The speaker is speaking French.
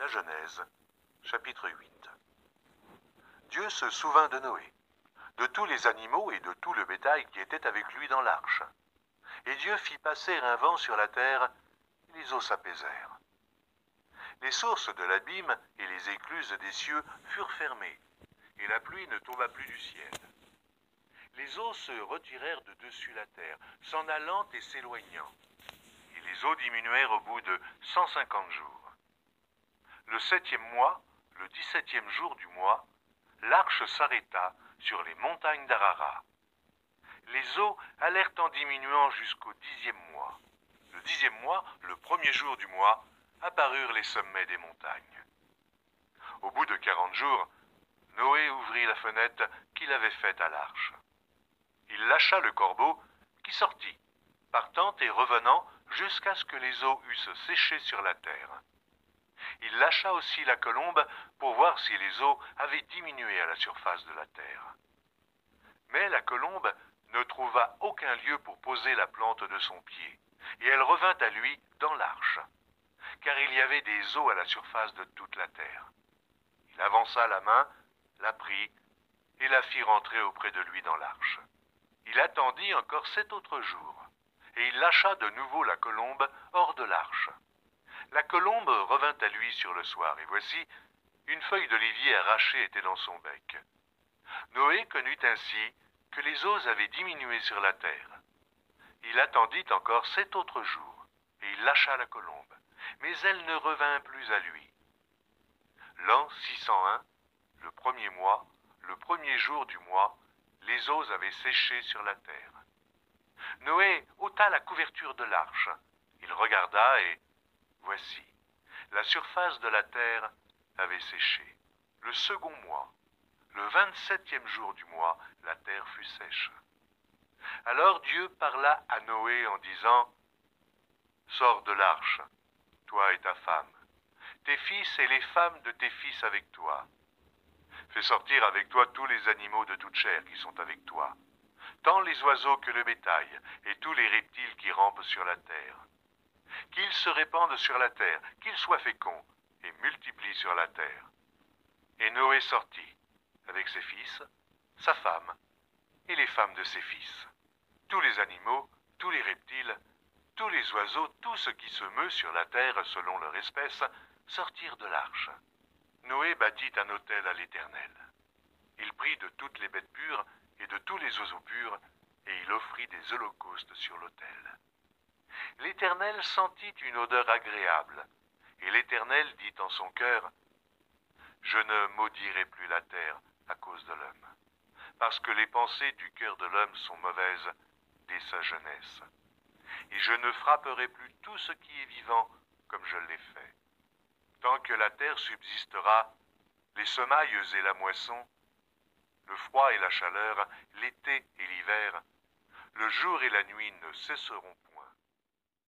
La Genèse, chapitre 8. Dieu se souvint de Noé, de tous les animaux et de tout le bétail qui était avec lui dans l'arche. Et Dieu fit passer un vent sur la terre, et les eaux s'apaisèrent. Les sources de l'abîme et les écluses des cieux furent fermées, et la pluie ne tomba plus du ciel. Les eaux se retirèrent de dessus la terre, s'en allant et s'éloignant, et les eaux diminuèrent au bout de 150 jours. Le 7e mois, le 17e jour du mois, l'arche s'arrêta sur les montagnes d'Ararat. Les eaux allèrent en diminuant jusqu'au 10e mois. Le 10e mois, le 1er jour du mois, apparurent les sommets des montagnes. Au bout de 40 jours, Noé ouvrit la fenêtre qu'il avait faite à l'arche. Il lâcha le corbeau qui sortit, partant et revenant jusqu'à ce que les eaux eussent séché sur la terre. Il lâcha aussi la colombe pour voir si les eaux avaient diminué à la surface de la terre. Mais la colombe ne trouva aucun lieu pour poser la plante de son pied, et elle revint à lui dans l'arche, car il y avait des eaux à la surface de toute la terre. Il avança la main, la prit, et la fit rentrer auprès de lui dans l'arche. Il attendit encore 7 autres jours, et il lâcha de nouveau la colombe hors de l'arche. La colombe revint à lui sur le soir, et voici, une feuille d'olivier arrachée était dans son bec. Noé connut ainsi que les eaux avaient diminué sur la terre. Il attendit encore 7 autres jours, et il lâcha la colombe, mais elle ne revint plus à lui. L'an 601, le 1er mois, le 1er jour du mois, les eaux avaient séché sur la terre. Noé ôta la couverture de l'arche. Il regarda et, voici, la surface de la terre avait séché. Le 2e mois, le 27e jour du mois, la terre fut sèche. Alors Dieu parla à Noé en disant, « Sors de l'arche, toi et ta femme, tes fils et les femmes de tes fils avec toi. Fais sortir avec toi tous les animaux de toute chair qui sont avec toi, tant les oiseaux que le bétail, et tous les reptiles qui rampent sur la terre. Qu'ils se répandent sur la terre, qu'ils soient féconds, et multiplient sur la terre. » Et Noé sortit, avec ses fils, sa femme, et les femmes de ses fils. Tous les animaux, tous les reptiles, tous les oiseaux, tout ce qui se meut sur la terre selon leur espèce, sortirent de l'arche. Noé bâtit un autel à l'Éternel. Il prit de toutes les bêtes pures et de tous les oiseaux purs, et il offrit des holocaustes sur l'autel. L'Éternel sentit une odeur agréable, et l'Éternel dit en son cœur, « Je ne maudirai plus la terre à cause de l'homme, parce que les pensées du cœur de l'homme sont mauvaises dès sa jeunesse. Et je ne frapperai plus tout ce qui est vivant comme je l'ai fait. Tant que la terre subsistera, les semailles et la moisson, le froid et la chaleur, l'été et l'hiver, le jour et la nuit ne cesseront point.